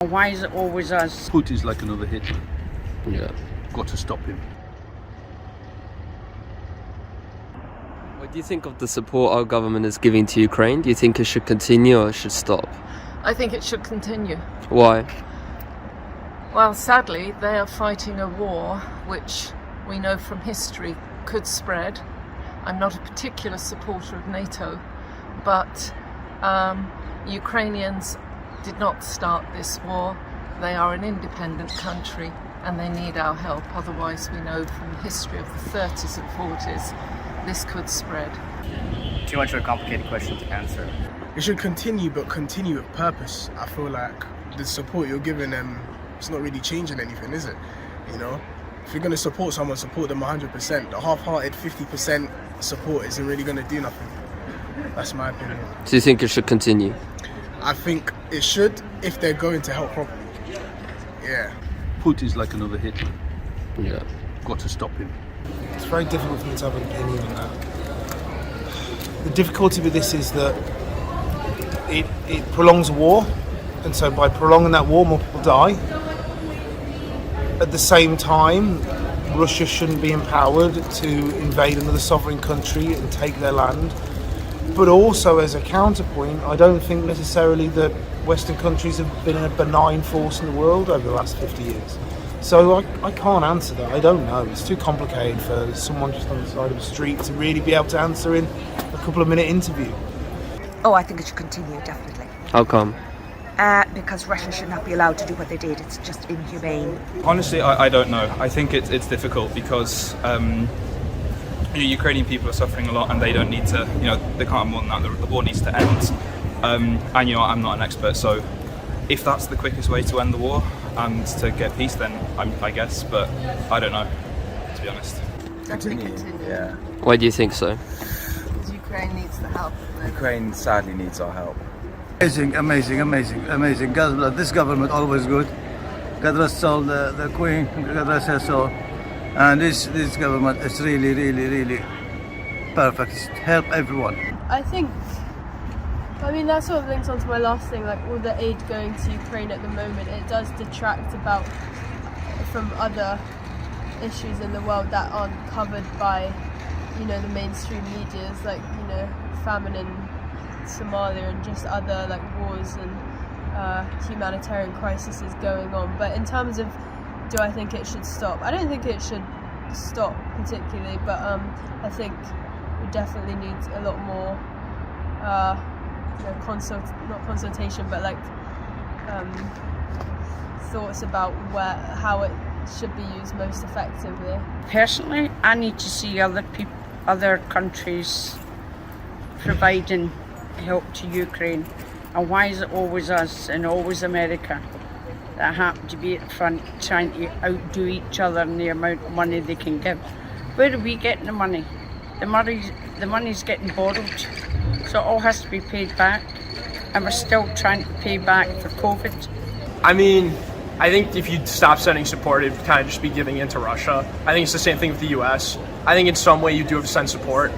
Why is it always us? Putin's like another Hitler. Yeah. Got to stop him. What do you think of the support our government is giving to Ukraine? Do you think it should continue or it should stop? I think it should continue. Why? Well, sadly, they are fighting a war which we know from history could spread. I'm not a particular supporter of NATO, but Ukrainians did not start this war. They are an independent country and they need our help. Otherwise, we know from the history of the 30s and 40s, this could spread. Too much of a complicated question to answer. It should continue, but continue with purpose. I feel like the support you're giving them, it's not really changing anything, is it? You know, if you're going to support someone, support them 100%. The half-hearted 50% support isn't really going to do nothing. That's my opinion. Do you think it should continue? I think it should if they're going to help properly. Yeah. Putin's like another Hitler. Yeah. Got to stop him. It's very difficult for me to have an opinion on that. The difficulty with this is that it prolongs a war, and so by prolonging that war, more people die. At the same time, Russia shouldn't be empowered to invade another sovereign country and take their land. But also, as a counterpoint, I don't think necessarily that Western countries have been a benign force in the world over the last 50 years. So I can't answer that. I don't know. It's too complicated for someone just on the side of the street to really be able to answer in a couple of minute interview. Oh, I think it should continue, definitely. How come? Because Russia should not be allowed to do what they did. It's just inhumane. Honestly, I don't know. I think it's difficult because Ukrainian people are suffering a lot and they don't need to, they can't have more than that. The war needs to end. And I'm not an expert, so if that's the quickest way to end the war and to get peace, then I guess, but I don't know, to be honest. Continue. Yeah. Why do you think so? Because Ukraine needs the help. Ukraine sadly needs our help. Amazing. God bless. This government always good. God rest soul, the Queen, God rest her soul. And this government is really perfect. Help everyone. I mean, that sort of links onto my last thing, like all the aid going to Ukraine at the moment, it does detract from other issues in the world that aren't covered by, the mainstream medias, like, famine in Somalia and just other like wars and humanitarian crises going on. But in terms of, do I think it should stop? I don't think it should stop particularly, but I think we definitely need a lot more not consultation, but like thoughts about how it should be used most effectively. Personally, I need to see other countries providing help to Ukraine. And why is it always us and always America that happen to be at the front trying to outdo each other in the amount of money they can give? Where are we getting the money? The money's getting borrowed, so it all has to be paid back, and we're still trying to pay back for COVID. I mean, I think if you stop sending support, it'd kind of just be giving in to Russia. I think it's the same thing with the US. I think in some way you do have to send support.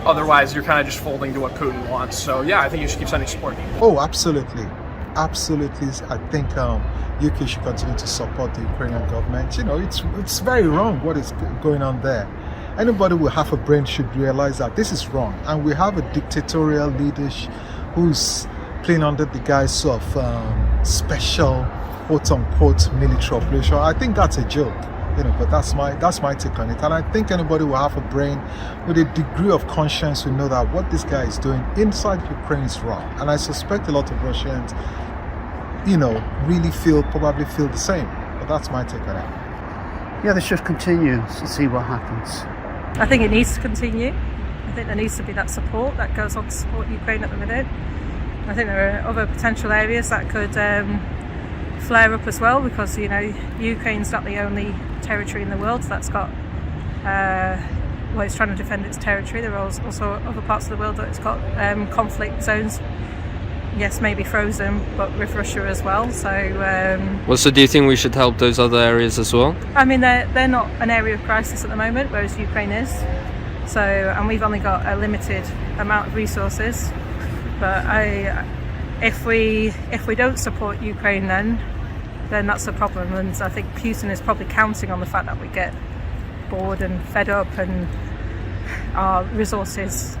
Otherwise, you're kind of just folding to what Putin wants. So yeah, I think you should keep sending support. Oh, absolutely. I think UK should continue to support the Ukrainian government. It's very wrong what is going on there. Anybody with half a brain should realize that this is wrong. And we have a dictatorial leader who's playing under the guise of special, quote-unquote, military operation. I think that's a joke. But that's my take on it. And I think anybody with half a brain with a degree of conscience will know that what this guy is doing inside Ukraine is wrong. And I suspect a lot of Russians, really probably feel the same. But that's my take on it. Yeah, they should continue to see what happens. I think it needs to continue. I think there needs to be that support that goes on to support Ukraine at the minute. I think there are other potential areas that could flare up as well, because Ukraine's not the only territory in the world that's got it's trying to defend its territory. There are also other parts of the world that it's got conflict zones, yes, maybe frozen, but with Russia as well. So do you think we should help those other areas as well? I mean, they're not an area of crisis at the moment, whereas Ukraine is. So, and we've only got a limited amount of resources. But if we don't support Ukraine, then then that's a problem. And I think Putin is probably counting on the fact that we get bored and fed up and our resources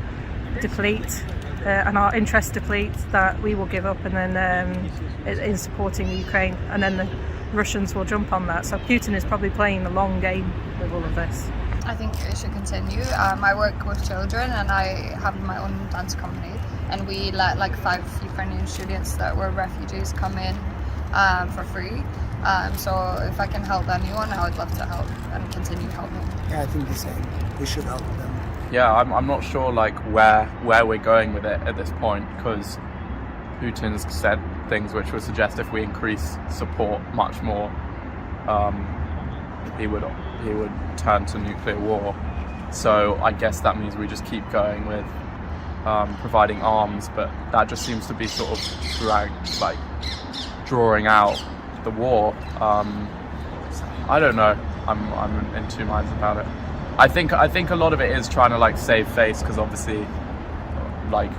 deplete and our interest deplete, that we will give up and then in supporting Ukraine, and then the Russians will jump on that. So Putin is probably playing the long game with all of this. I think it should continue. I work with children and I have my own dance company, and we let like 5 Ukrainian students that were refugees come in for free. So if I can help anyone, I would love to help and continue helping. Yeah, I think the same. We should help them. Yeah, I'm not sure like where we're going with it at this point, because Putin's said things which would suggest if we increase support much more, he would turn to nuclear war. So I guess that means we just keep going with providing arms, but that just seems to be sort of drawing out the war. I don't know. I'm in two minds about it. I think a lot of it is trying to like save face, because obviously like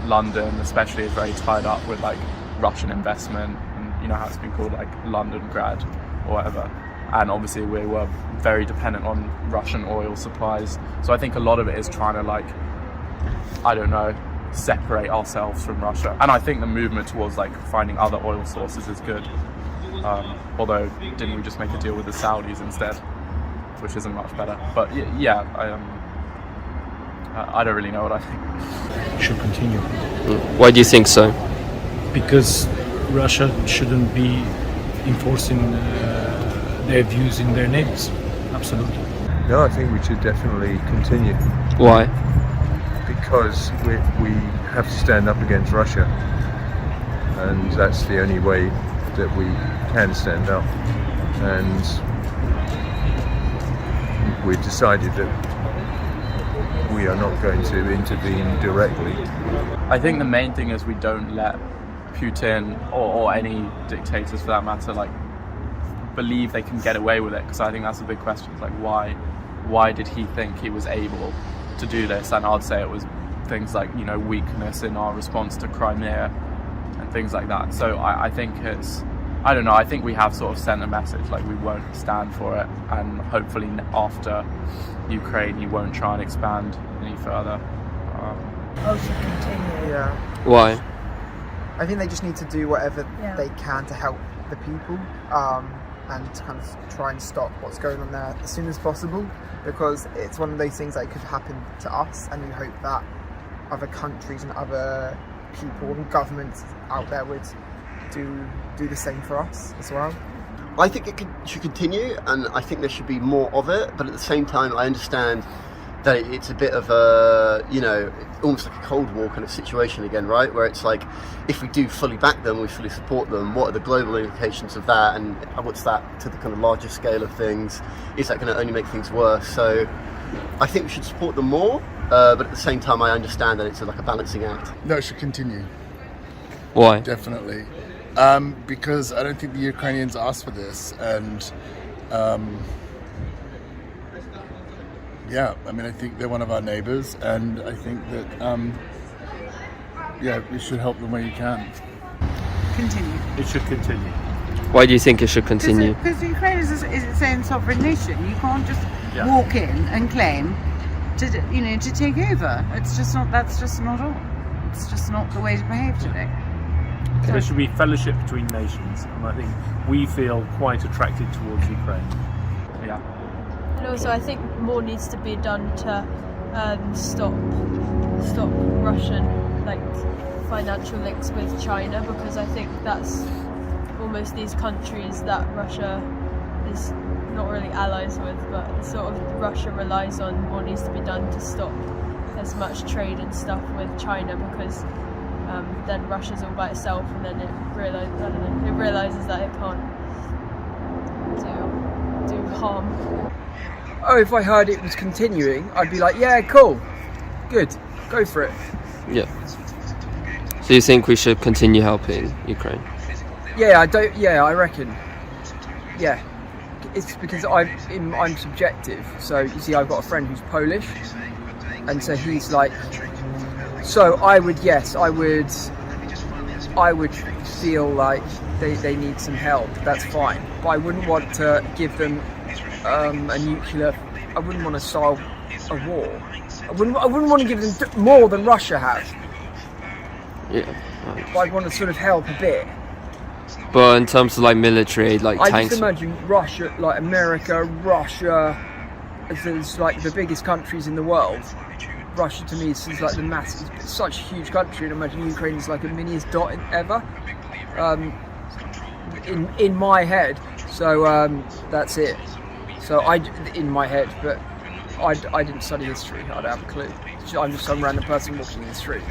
London especially is very tied up with like Russian investment, and you know how it's been called like London grad or whatever, and obviously we were very dependent on Russian oil supplies. So I think a lot of it is trying to like, I don't know, separate ourselves from Russia. And I think the movement towards like finding other oil sources is good. Although didn't we just make a deal with the Saudis instead, which isn't much better. But yeah, I don't really know what I think. Should continue. Why do you think so? Because Russia shouldn't be enforcing their views in their neighbors. Absolutely. No, I think we should definitely continue. Why? Because we have to stand up against Russia, and that's the only way that we can stand up. And we've decided that we are not going to intervene directly. I think the main thing is we don't let Putin or any dictators for that matter like believe they can get away with it, because I think that's a big question. It's like why did he think he was able to do this? And I'd say it was things like, you know, weakness in our response to Crimea and things like that. So I think I don't know, I think we have sort of sent a message like we won't stand for it, and hopefully after Ukraine he won't try and expand any further. Should continue. Yeah. Why? I think they just need to do whatever they can to help the people, and to kind of try and stop what's going on there as soon as possible, because it's one of those things that could happen to us, and we hope that other countries and other people and governments out there would do the same for us as well. I think it should continue, and I think there should be more of it, but at the same time I understand that it's a bit of a, you know, almost like a Cold War kind of situation again, right? Where it's like, if we do fully back them, we fully support them, what are the global implications of that, and what's that to the kind of larger scale of things? Is that going to only make things worse? So I think we should support them more, but at the same time I understand that it's like a balancing act. No, it should continue. Why? Definitely. Because I don't think the Ukrainians asked for this, and yeah, I mean, I think they're one of our neighbours, and I think that yeah, you should help them where you can. Continue. It should continue. Why do you think it should continue? Because Ukraine is its own sovereign nation. You can't just walk in and claim to take over. It's just not. That's just not all. It's just not the way to behave today. There should be fellowship between nations, and I think we feel quite attracted towards Ukraine. Yeah. And also I think more needs to be done to stop Russian financial links with China, because I think that's almost these countries that Russia is not really allies with, but sort of Russia relies on. More needs to be done to stop as much trade and stuff with China, because then Russia's all by itself, and then it realizes that it can't do harm. Oh, if I heard it was continuing, I'd be like, yeah, cool, good, go for it. Yeah. So you think we should continue helping Ukraine? Yeah, I reckon. Yeah, it's because I'm subjective. So you see, I've got a friend who's Polish, and so he's like, so I would I would feel like they need some help. That's fine, but I wouldn't want to give them a nuclear. I wouldn't want to solve a war. I wouldn't want to give them more than Russia has. Yeah. But I'd want to sort of help a bit. But in terms of like military, like I tanks. just imagine Russia, like America, Russia, as like the biggest countries in the world. Russia to me is like the massive, it's such a huge country, and I imagine Ukraine is like the miniest dot ever. In my head, so that's it. So in my head, but I didn't study history. I don't have a clue. I'm just some random person walking in the street.